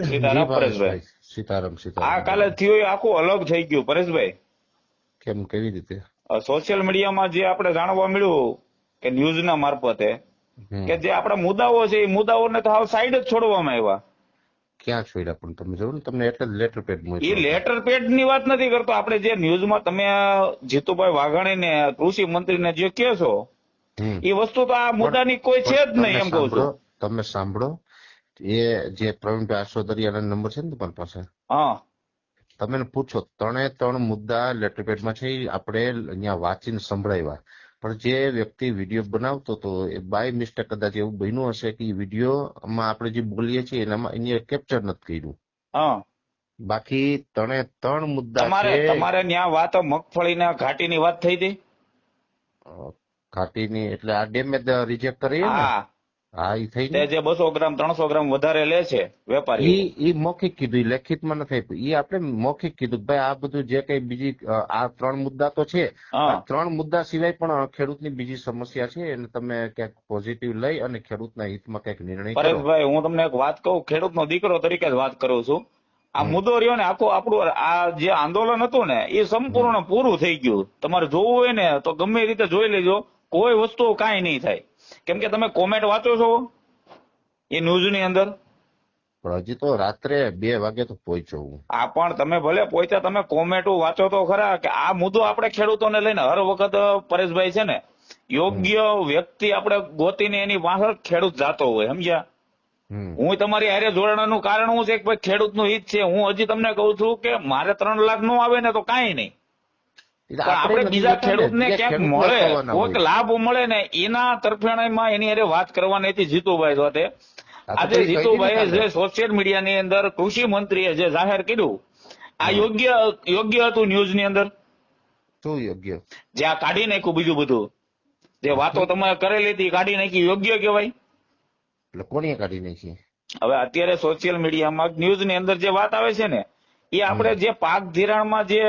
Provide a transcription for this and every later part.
જી સીતારામ પરેશભાઈ. ભાવેશભાઈ, સીતારામ આ સીતારામ. કાલે બોલો થયું એ આખું અલગ થઈ ગયું પરેશભાઈ. કેમ, કેવી રીતે? સોશિયલ મીડિયામાં જે આપણે જાણવા મળ્યું કે ન્યૂઝના મારફતે કે જે આપણા મુદ્દાઓ છે એ મુદ્દાઓને તો હાવ સાઈડ જ છોડવામાં આવ્યા. ક્યાં છોડ્યા? પણ તમે જોયું ને, તમને એટલે જ લેટર પેડ એ મોકલો હતો. લેટર પેડ ની વાત નથી કરતો. આપણે જે ન્યૂઝમાં તમે જીતુભાઈ વાઘાણીને કૃષિ મંત્રીને જે કહો છો હમ એ વસ્તુ તો આ પણ મુદ્દાની કોઈ છે જ તમે નહીં એમ કહું સાંભળો, છું. તમે સાંભળો. એ જે પ્રવીણભાઈ આસોદરિયાના નંબર છે ને તમારી પાસે, હા તમે એને પૂછો. 3 મુદ્દા લેટર પેડમાં છે. ઈ આપણે અહીંયા વાંચીને સંભળાવ્યા. પણ જે વ્યક્તિ વિડીયો બનાવતો હતો એ બાય મિસ્ટેક કદાચ એવું બન્યું હશે કે વિડીયોમાં આપણે જે બોલીએ છીએ એનામાં એને કેપ્ચર નથી કર્યું. હા બાકી 3 મુદ્દા તમારે છે. તમારે ત્યાં વાત મગફળીના ઘાટીની વાત થઈ હતી. ઘાટીની એટલે આ ડેમેજ રિજેક્ટ કરીએ ને. હા હા, એ થઈ તે ને. જે 200 ગ્રામ 300 ગ્રામ વધારે લે છે વેપારીઓ. ઈ મૌખિક કીધું, ઈ લેખિતમાં નથી આપ્યું. ઈ આપણે મૌખિક કીધું કે ભાઈ આ બધું જે કઈ બીજી આ 3 મુદ્દા તો છે. હા 3 મુદ્દા સિવાય પણ ખેડૂતની બીજી સમસ્યા છે એને તમે ક્યાંક પોઝિટિવ લઈ અને ખેડૂતના હિતમાં કંઈક નિર્ણય કરો. પરેશભાઈ, હું તમને એક વાત કહું, ખેડૂતનો દીકરો તરીકે જ વાત કરું છું. આ હમ, મુદ્દો રહ્યો ને આખું આપણું આ જે આંદોલન હતું ને એ હમ. સંપૂર્ણ પૂરું થઈ ગયું. તમારે જોવું હોય ને તો ગમે રીતે જોઈ લેજો, કોઈ વસ્તુ કાંઈ નહીં થાય. કેમ કે તમે કોમેન્ટ વાંચો છો એ ન્યૂઝની અંદર. પણ હજી તો રાત્રે 2 વાગે તો પહોંચ્યો હું. આ પણ તમે ભલે પહોંચ્યા, તમે કોમેન્ટો વાંચો તો ખરા કે આ મુદ્દો આપણે ખેડૂતોને લઈને હર વખત પરેશભાઈ છે ને યોગ્ય વ્યક્તિ આપણે ગોતીને એની પાછળ ખેડૂત જાતો હોય, સમજ્યા? હમ. હું તમારી હારે જોડાવાનું કારણ શું છે કે ભાઈ ખેડૂતનું હિત છે. હું હજી તમને કહું છું કે મારે 3 લાખ નો આવે ને તો કાંઈ નહીં, એટલે પણ આપણે નથી બીજા જોતા ને, ખેડૂતને જે ક્યાંક ખેડૂતને મળે, થવાના કોઈક હોય. લાભ મળે ને એના તરફેણમાં એની હારે વાત કરવાની હતી જીતુભાઈ સાથે. આ તો આજે પછી કહી દીધી જીતુભાઈએ કાલે. જે સોશિયલ મીડિયાની અંદર કૃષિ મંત્રીએ જે જાહેર કર્યું આ હા. યોગ્ય હતું ન્યૂઝની અંદર. શું યોગ્ય? જે આ કાઢી નાખ્યું બીજું બધું, જે વાતો તમે કરેલી હતી કાઢી નાખી, યોગ્ય કહેવાય? એટલે કોણીએ કાઢી નાખી? હવે અત્યારે સોશિયલ મીડિયામાં ન્યૂઝની અંદર જે વાત આવે છે ને એ આપણે જે પાક ધિરાણમાં જે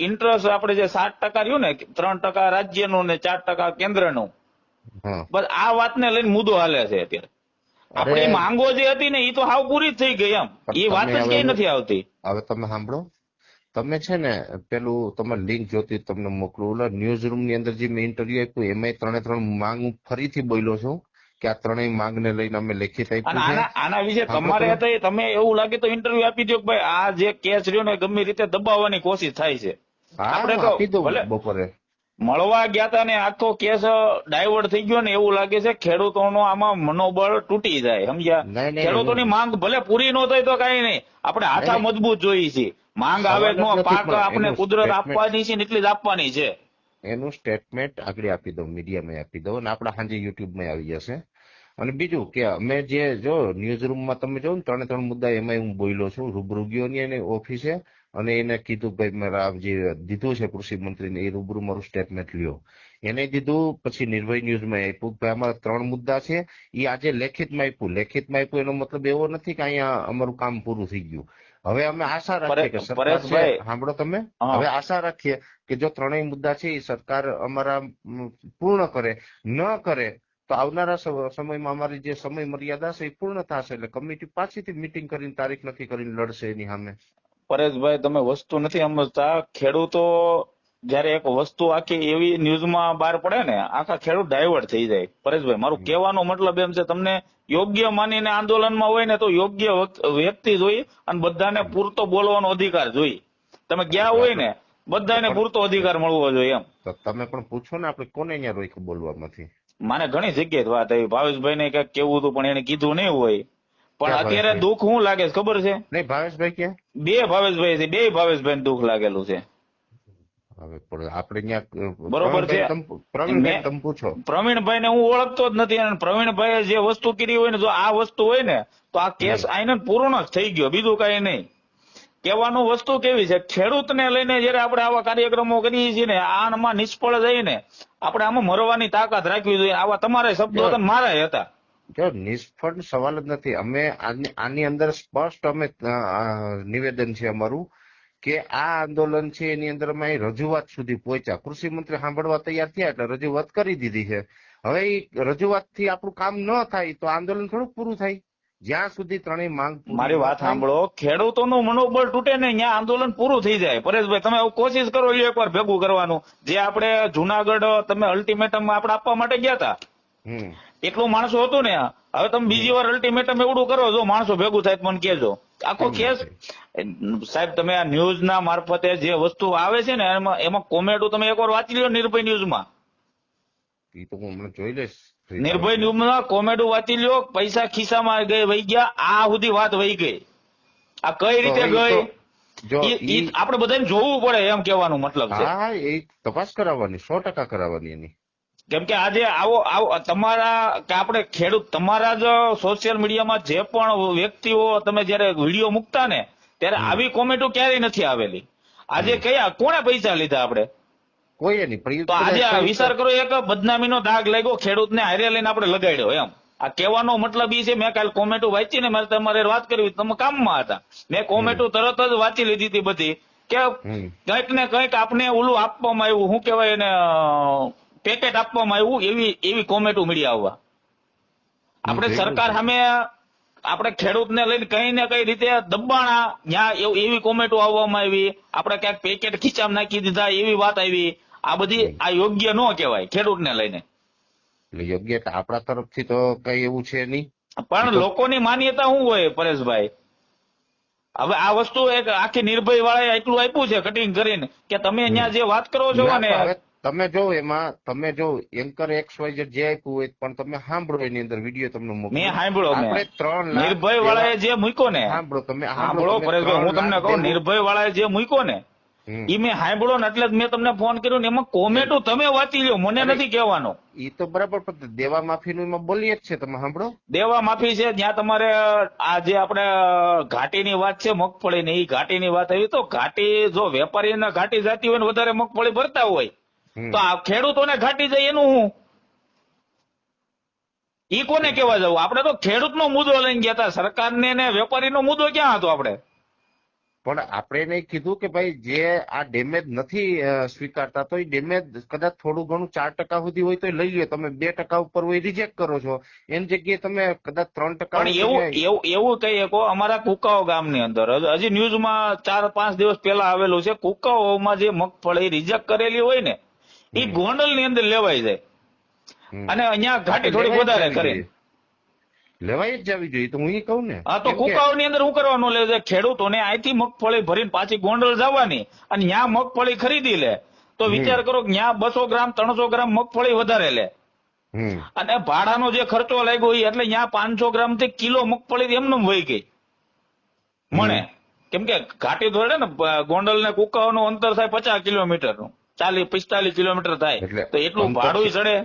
ઇન્ટરેસ્ટ આપણે જે 7% રહ્યું ને, 3% રાજ્યનું ને 4% કેન્દ્રનું, હા. બસ આ વાતને લઈને મુદ્દો હાલે છે અત્યારે. આપણી માંગો જે હતી ને એ તો હાવ પૂરી જ થઈ ગઈ એમ, એ વાત જ ક્યાંય નથી આવતી. હવે તમે સાંભળો. તમે છે ને પેલું તમે લિંક જોતી તમને મોકલું. ઓલા ન્યૂઝ રૂમ ની અંદર જે મેં ઇન્ટરવ્યુ આપ્યું એમાં 3 માંગ હું ફરીથી બોલ્યો છું કે આ 3 માંગને લઈને અમે લેખિત અને આપ્યું છે. આના વિશે સાંભળો તમારે તમે. હતા તમે એવું લાગે તો ઇન્ટરવ્યુ આપી દો કે ભાઈ આ જે કેસ રહ્યો ને ગમે રીતે દબાવવાની કોશિશ થાય છે. હા, આપણે હું તો આપી દઉં ભલે બપોરે. મળવા ગયા હતા ને આખો કેસ ડાયવર્ટ થઈ ગયો ને એવું લાગે છે. ખેડૂતોનો આમાં મનોબળ તૂટી જાય, સમજ્યા? નહીં, નહીં, ખેડૂતોની માંગ ભલે પૂરી ન થાય તો કઈ નહીં, આપણે હાથા નહીં. મજબૂત જોઈએ છીએ. માંગ આવે સવાલ જ નો નથી, પાક પણ આપણે એનું કુદરત statement- આપવાની છે ને એટલી જ આપવાની છે. એનું સ્ટેટમેન્ટ આગળ આપી દઉં, મીડિયામાં આપી દઉં અને આપણા સાંજે યુટ્યુબમાં આવી જશે. અને બીજું કે અમે જે જો ન્યૂઝ રૂમમાં તમે જો ને 3 મુદ્દા એમાં હું બોલ્યો છું. રૂબરૂ ગયો ની એની ઓફિસે અને એને કીધું ભાઈ મારા જે દીધું છે કૃષિ મંત્રીને એ રૂબરૂ મારું સ્ટેટમેન્ટ લ્યો. એને દીધું. પછી નિર્ભય ન્યૂઝમાં આપ્યું કે ભાઈ અમારા 3 મુદ્દા છે એ આજે લેખિતમાં આપ્યું. લેખિતમાં આપ્યું એનો મતલબ એવો નથી કે અહીંયા અમારું કામ પૂરું થઈ ગયું. હવે અમે આશા રાખીએ કે સરકાર છે, પરેશભાઈ, સાંભળો તમે. હા. હવે આશા રાખીએ કે જો 3 મુદ્દા છે એ સરકાર અમારા પૂર્ણ કરે. ન કરે તો આવનારા સમયમાં અમારી જે સમય મર્યાદા છે એ પૂર્ણ થશે એટલે કમિટી પાછીથી મીટિંગ કરીને તારીખ નક્કી કરીને લડશે એની સામે. પરેશભાઈ, તમે વસ્તુ નથી સમજતા. ખેડૂતો જયારે એક વસ્તુ આખી એવી ન્યૂઝમાં બહાર પડે ને આખા ખેડૂત ડાયવર્ટ થઈ જાય. પરેશભાઈ, મારું કહેવાનો મતલબ એમ છે, તમને યોગ્ય માનીને આંદોલનમાં હોય ને તો યોગ્ય વ્યક્તિ જોઈએ અને બધાને પૂરતો બોલવાનો અધિકાર જોઈએ. તમે ગયા હોય ને બધાને પૂરતો અધિકાર મળવો જોઈએ એમ. તો તમે પણ પૂછો ને આપણે કોને અહીંયા રોક્યું બોલવામાંથી. મને ઘણી જગ્યાએ વાત આવી, ભાવેશભાઈ ને કઈક કેવું હતું પણ એને કીધું નહીં હોય. પણ ક્યાં અત્યારે ભાવેશભાઈ? દુઃખ શું લાગે છે ખબર છે? નહીં, ભાવેશભાઈ ક્યાં? 2 ભાવેશભાઈ છે, 2 ભાવેશભાઈ દુઃખ લાગેલું છે. હવે પણ આપણે અહીંયા બરોબર છે. પ્રવીણભાઈ તમે પૂછો. પ્રવીણભાઈ ને હું ઓળખતો જ નથી અને પ્રવીણભાઈ જે વસ્તુ કરી હોય ને જો આ વસ્તુ હોય ને તો આ કેસ આઈને પૂર્ણ જ થઈ ગયો, બીજું કઈ નહીં. કહેવાનું વસ્તુ કેવી છે, ખેડૂતને લઈને જયારે આપણે આવા કાર્યક્રમો કરીએ છીએ ને આમાં નિષ્ફળ જઈને આપણે આમાં મરવાની તાકાત રાખવી જોઈએ. આવા તમારા શબ્દો હતા મારા હતા. જો નિષ્ફળ સવાલ જ નથી. અમે આની અંદર સ્પષ્ટ અમે નિવેદન છે અમારું કે આ આંદોલન છે એની અંદર અમે રજૂઆત સુધી પહોંચ્યા. કૃષિ મંત્રી સાંભળવા તૈયાર થયા એટલે રજૂઆત કરી દીધી છે. હવે એ રજૂઆત થી આપણું કામ ન થાય તો આંદોલન થોડુંક પૂરું થાય. જ્યાં સુધી ત્રણેય માંગ પૂરી મારી ન વાત થાય. સાંભળો, ખેડૂતોનું મનોબળ તૂટે ને ત્યાં આંદોલન પૂરું થઈ જાય. પરેશભાઈ, તમે આવું કોશિશ કરો એકવાર ભેગું કરવાનું. જે આપણે જુનાગઢ તમે અલ્ટિમેટમ આપણે આપવા માટે ગયા હતા, હમ એટલું માણસો હતું ને. હવે તમે બીજી વાર અલ્ટિમેટમ એવડું કરો, જો માણસો ભેગું થાય તો મને કહેજો. આખો કેમ ના કેસ સાહેબ, તમે આ ન્યૂઝ ના મારફતે જે વસ્તુ આવે છે ને એમાં કોમેન્ટો તમે એકવાર વાંચી લ્યો. નિર્ભય ન્યૂઝમાં, એ તો હું હમણાં જોઈ લઈશ. નિર્ભય ન્યૂઝમાં કોમેન્ટો વાંચી લ્યો. પૈસા ખિસ્સામાં ગઈ વહી ગયા, આ સુધી વાત વહી ગઈ. આ કઈ રીતે તો એ ગઈ જો ઈ આપણે બધાને જોવું પડે, એમ કહેવાનું મતલબ છે. હા એ તપાસ કરાવવાની, 100% કરાવવાની એની. કેમ કે આજે આવો તમારા કે આપણે ખેડૂત, તમારા જ સોશિયલ મીડિયામાં જે પણ વ્યક્તિઓ તમે જયારે વિડીયો મૂકતા ને ત્યારે આવી કોમેન્ટો ક્યારેય નથી આવેલી. આજે કયા કોણે પૈસા લીધા આપણે? કોઈ નહીં. પણ તો આજે આ વિચાર કરો, એક બદનામીનો દાગ લાગ્યો ખેડૂતને, હારે લઈને આપણે લગાડ્યો. એમ આ કહેવાનો મતલબ એ છે. મેં કાલે કોમેન્ટો વાંચી ને મારે તમારે વાત કરવી, તમે કામમાં હતા, મેં કોમેન્ટો તરત જ વાંચી લીધી હતી બધી, કે કંઈક ને કંઈક આપને ઓલું આપવામાં આવ્યું, શું કહેવાય એને, પેકેટ આપવામાં આવ્યું, એવી કોમેન્ટો મળી આવવા. આપણે સરકાર સામે આપણે ખેડૂતને લઈને કઈ ને કઈ રીતે દબાણા, ત્યાં એવી કોમેન્ટો આવવામાં આવી, આપણે ક્યાંક પેકેટ ખીચામાં નાખી દીધા, એવી વાત આવી. આ બધી આ યોગ્ય ન કહેવાય ખેડૂતને લઈને. એટલે યોગ્ય આપણા તરફથી તો કઈ એવું છે નહીં. પણ લોકોની માન્યતા શું હોય પરેશભાઈ? હવે આ વસ્તુ એક આખી નિર્ભય વાળાએ એટલું આપ્યું છે કટિંગ કરીને, કે તમે અહીંયા જે વાત કરો છો ને, હવે તમે જો એમાં તમે જો એન્કર XYZ જે આપ્યું હોય પણ તમે સાંભળો, એની અંદર વિડીયો તમને મોકલો. મેં સાંભળ્યો. આપણે 3 લાખ નિર્ભય વાળાએ જે મૂક્યો ને, સાંભળો તમે, સાંભળો પરેશભાઈ, હું તમને કહું, નિર્ભય વાળાએ જે મૂક્યો ને ઈ મેં સાંભળો ને, એટલે જ મેં તમને ફોન કર્યો ને. એમાં કોમેન્ટો તમે વાંચી લ્યો, મને નથી કહેવાનો. ઈ તો બરાબર, પણ દેવા માફીનું એમાં બોલીએ જ છે, તમે સાંભળો. દેવા માફી છે ત્યાં તમારે આ જે આપણે ઘાટીની વાત છે મગફળીની, એ ઘાટીની વાત આવી. તો ઘાટી જો વેપારીને ઘાટી જતી હોય ને વધારે મગફળી ભરતા હોય તો આ ખેડૂતોને ઘાટી જાય એનું હું? ઈ કોને કેવા જવું? આપણે તો ખેડૂતનો મુદ્દો લઈને ગયા હતા, સરકારને ને વેપારીનો મુદ્દો ક્યાં હતો આપણે? પણ આપણે એને કીધું કે ભાઈ જે આ ડેમેજ નથી સ્વીકારતા, તો એ ડેમેજ કદાચ થોડું ઘણું 4% સુધી હોય તો લઈ લ્યો. તમે 2% ઉપર હોય રિજેક્ટ કરો છો, એની જગ્યાએ તમે કદાચ 3%. પણ એવું કહીએ કો, અમારા કુકાઓ ગામની અંદર હજી ન્યૂઝમાં 4-5 દિવસ પહેલા આવેલું છે, કુકાઓમાં જે મગફળી રિજેક્ટ કરેલી હોય ને એ ગોંડલ ની અંદર લેવાઈ જાય, અને અહીંયા ઘાટી થોડી વધારે કરી લેવાઈ જ જવી જોઈએ. તો હું એ કહું ને, હા, તો કુકાઓ ની અંદર શું કરવાનું લે છે? ખેડૂતોને અહીંથી મગફળી ભરીને પાછી ગોંડલ જવાની, અને ત્યાં મગફળી ખરીદી લે. તો વિચાર કરો કે ત્યાં 200 ગ્રામ 300 ગ્રામ મગફળી વધારે લે, અને ભાડાનો જે ખર્ચો લાગ્યો હોય એટલે ત્યાં 500 ગ્રામ થી કિલો મગફળી એમને વહી ગઈ મને. કેમ કે ઘાટી ધોરડે ને ગોંડલ ને કુકાઓ નું અંતર થાય 50 કિલોમીટર નું, 40-45 કિલોમીટર થાય, તો એટલું ભાડું ચડે.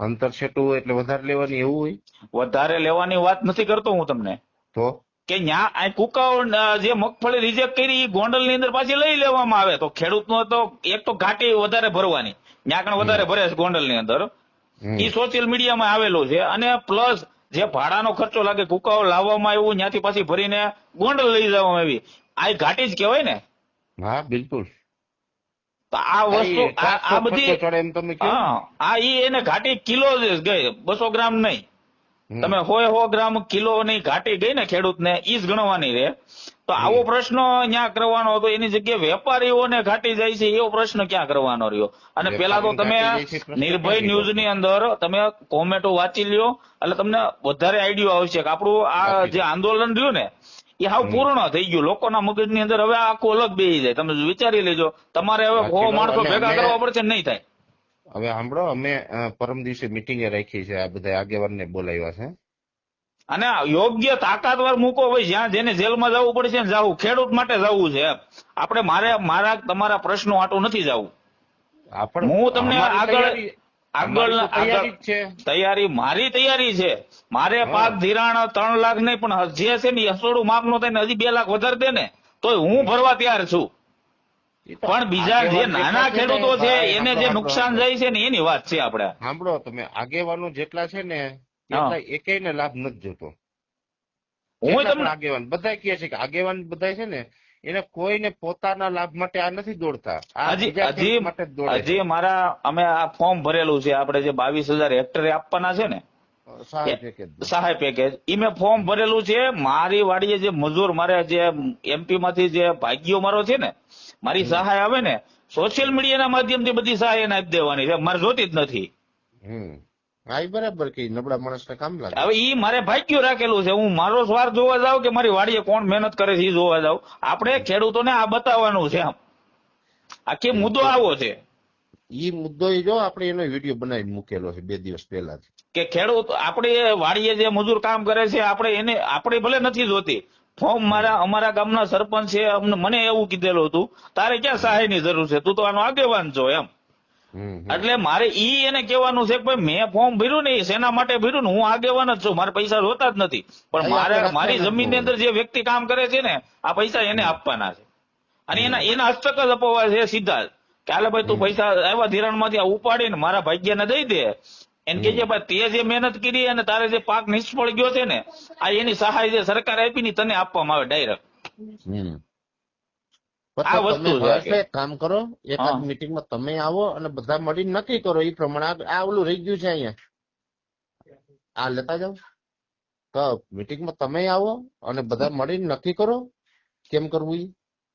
અંતર છેટું હોય એટલે વધારે લેવાની એવું હોય? વધારે લેવાની વાત નથી કરતો હું તમને, તો કે ત્યાં કુકાઓ જે મગફળી રિજેક્ટ કરી એ ગોંડલ ની અંદર પાછી લઈ લેવામાં આવે. તો ખેડૂત નો તો એક તો ઘાટી વધારે ભરવાની, ત્યાં કણ વધારે ભરે છે ગોંડલ ની અંદર, એ સોશિયલ મીડિયામાં આવેલું છે. અને પ્લસ જે ભાડાનો ખર્ચો લાગે કુકાઓ લાવવામાં આવ્યું, ત્યાંથી પાછી ભરીને ગોંડલ લઈ જવામાં આવી, આ ઘાટી જ કહેવાય ને. હા બિલકુલ. તો આ વસ્તુ આ બધી આ એને ઘાટી કિલો ગઈ, 200 ગ્રામ નહીં. તમે 100 ગ્રામ કિલો ની ઘાટી ગઈ ને ખેડૂતને, ઈ જ ગણવાની રહે. તો આવો પ્રશ્ન ત્યાં કરવાનો હતો, એની જગ્યાએ વેપારીઓને ઘાટી જાય છે એવો પ્રશ્ન ક્યાં કરવાનો રહ્યો? અને પેલા તો તમે નિર્ભય ન્યૂઝ ની અંદર તમે કોમેન્ટો વાંચી લ્યો, એટલે તમને વધારે આઈડિયો આવશે કે આપણું આ જે આંદોલન રહ્યું ને એ હાવ પૂર્ણ થઈ ગયું. લોકોના મગજની અંદર હવે આખું અલગ બેસી જાય. તમે વિચારી લેજો, તમારે હવે 100 માણસો ભેગા કરવા પડશે, નહીં થાય. હવે સાંભળો, અમે પરમ દિવસે મિટિંગ રાખી છે, આ બધા આગેવાનને બોલાવ્યા છે, અને યોગ્ય તાકાતવાર મૂકો. ભાઈ જ્યાં જેને જેલમાં જવું પડશે ને જવું, ખેડૂત માટે જવું છે. આપણે મારા તમારા પ્રશ્નો આટું નથી જવું. હું તમને તૈયારી મારી તૈયારી છે. મારે પાક ધિરાણ 3 લાખ નહીં, પણ જે છે ને હસોડું માપ નો થાય ને હજી 2 લાખ વધારે દે ને તો હું ભરવા તૈયાર છું. પણ બીજા જે નાના ખેડૂતો છે એને જે નુકસાન જાય છે ને એની વાત છે. આપણે સાંભળો, તમે આગેવાનો જેટલા છે ને એકેયને લાભ નથી જોતો. હું તમને આગેવાન બધા કહે છે કે આગેવાન બધા છે ને એને કોઈને પોતાના લાભ માટે આ નથી દોડતા, હજી મારા અમે આ ફોર્મ ભરેલું છે, આપણે જે 22,000 હેક્ટરે આપવાના છે ને, સહાય પેકેજ સહાય પેકેજ ઈ મેં ફોર્મ ભરેલું છે. મારી વાડીએ જે મજૂર મારે જે એમપી માંથી જે ભાગ્યો મારો છે ને, મારી સહાય આવે ને, સોશિયલ મીડિયાના માધ્યમથી બધી સહાય એને આપી દેવાની છે, મારે જોતી જ નથી. હા ઈ બરાબર કે નબળા માણસને કામ લાગે. હવે ઈ મારે ભાગ્યું રાખેલું છે. હું મારો સ્વાર્થ જોવા જાઉં કે મારી વાડીએ કોણ મહેનત કરે છે એ જોવા જાઉં. આપણે ખેડૂતોને આ બતાવવાનું છે. આમ આખી મુદ્દો આવો છે ઈ મુદ્દો જો આપણે એનો વિડીયો બનાવી મૂકેલો છે 2 દિવસ પહેલા કે ખેડૂત આપણે વાડીએ જે મજૂર કામ કરે છે, આપણે ભલે નથી જોતી. ફોર્મ અમારા ગામના સરપંચ છે, મને એવું કીધેલું હતું, તારે ક્યાં સહાયની જરૂર છે, તું તો આનો આગેવાન છો એમ. એટલે મારે ઈ એને કહેવાનું છે કે ભાઈ મેં ફોર્મ ભર્યું ને એ શેના માટે ભર્યું ને, હું આગેવાન જ છું, મારે પૈસા જોતા જ નથી. પણ મારી જમીનની અંદર જે વ્યક્તિ કામ કરે છે ને, આ પૈસા એને આપવાના છે. અને એના હસ્તક જ અપાવવા છે સીધા જ કે હાલે ભાઈ તું પૈસા આવ્યા ધિરાણમાંથી આ ઉપાડીને મારા ભાગ્યને દઈ દે. એને કે છે ભાઈ તે જે મહેનત કરી અને તારે જે પાક નિષ્ફળ ગયો છે ને, આ એની સહાય જે સરકાર આપી ને તને આપવામાં આવે ડાયરેક્ટ. આ વસ્તુ છે. કામ કરો, એકાદ મીટિંગમાં તમે આવો અને બધા મળીને નક્કી કરો એ પ્રમાણે. આ ઓલું રહી ગયું છે અહીંયા, આ લેતા જાઓ. તો મીટિંગમાં તમે આવો અને બધા મળીને નક્કી કરો કેમ કરવું ઈ.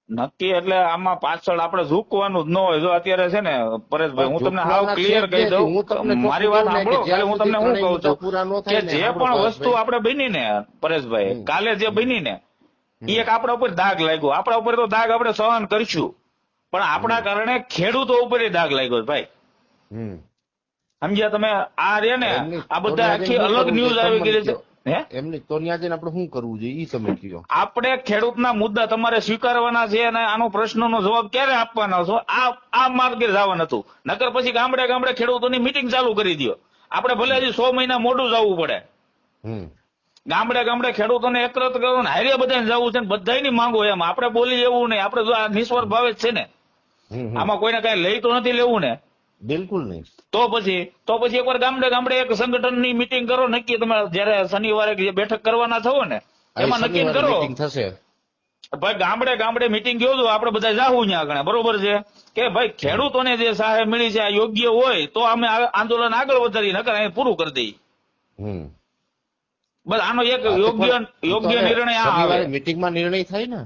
નક્કી એટલે આમાં પાછળ આપણે ઝૂકવાનું જ ન હોય. જો અત્યારે છે ને પરેશભાઈ, હું તમને હાવ ક્લિયર કહી દઉં, મારી વાત સાંભળો. ખાલી હું તમને શું કહું છું કે જે પણ વસ્તુ આપણે બની ને પરેશભાઈ, કાલે જે બની ને એ એક આપણા ઉપર દાગ લાગ્યો. આપણા ઉપર તો દાગ આપણે સહન કરીશું, પણ આપણા કારણે ખેડૂતો ઉપર દાગ લાગ્યો ભાઈ. સમજ્યા તમે? આ રે ને આ બધા આખી અલગ ન્યૂઝ આવી ગઈ છે. એમની તો ત્યાં જઈને આપણે શું કરવું જોઈએ ઈ તમે કહો. આપણે ખેડૂતના મુદ્દા તમારે સ્વીકારવાના છે અને આનો પ્રશ્નનો જવાબ ક્યારે આપવાના છો, આ માર્ગે જવાનું હતું. નકર પછી ગામડે ગામડે ખેડૂતોની મીટિંગ ચાલુ કરી દો. આપણે ભલે હજી 100 મહિના મોઢું જવું પડે. ગામડે ગામડે ખેડૂતોને એકત્ર કરવું ને હારે બધાને જવું છે ને બધાની માંગો એમ. આપણે બોલી એવું નહીં. આપણે જો આ નિસ્વાર્થ ભાવે જ છે ને, આમાં કોઈને કઈ લઈ તો નથી લેવું ને. બિલકુલ નહીં. તો પછી એકવાર ગામડે ગામડે એક સંગઠનની મીટિંગ કરો. નક્કી તમે જયારે શનિવારે જે બેઠક કરવાના થવો ને એમાં નક્કી કરો ભાઈ ગામડે ગામડે મીટિંગ યોજો, આપણે બધા જાહું ત્યાં આગળ. બરોબર છે કે ભાઈ ખેડૂતોને જે સહાય મળી છે આ યોગ્ય હોય તો અમે આંદોલન આગળ વધારી, નકર અહીં પૂરું કરી દઈએ. બસ આનો એક યોગ્ય નિર્ણય આવે. મીટિંગમાં નિર્ણય થાય ને,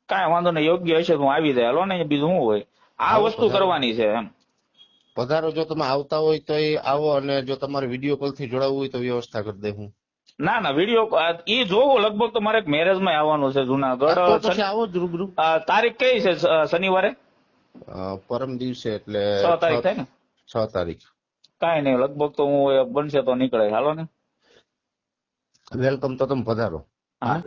કાંઈ વાંધો નહીં. યોગ્ય હશે તો હું આવી જાય. હાલો ને, બીજું શું હોય. આ વસ્તુ કરવાની છે એમ. પધારો, જો તમે આવતા હોય તો આવો, અને જો તમારે વિડીયો કોલ થી જોડાવવું હોય તો વ્યવસ્થા કરી દે. હું ના વિડીયો ઈ જોવો. લગભગ તો મારે મેરેજ માં આવવાનું છે જુનાગઢ. આવો જ રૂબરૂ. તારીખ કઈ છે? શનિવારે પરમ દિવસે, એટલે 6 તારીખ થાય ને? 6 તારીખ. કાંઈ નહીં, લગભગ તો હું બનશે તો નીકળે. હાલો ને, વેલકમ. તો તમે પધારો. હા.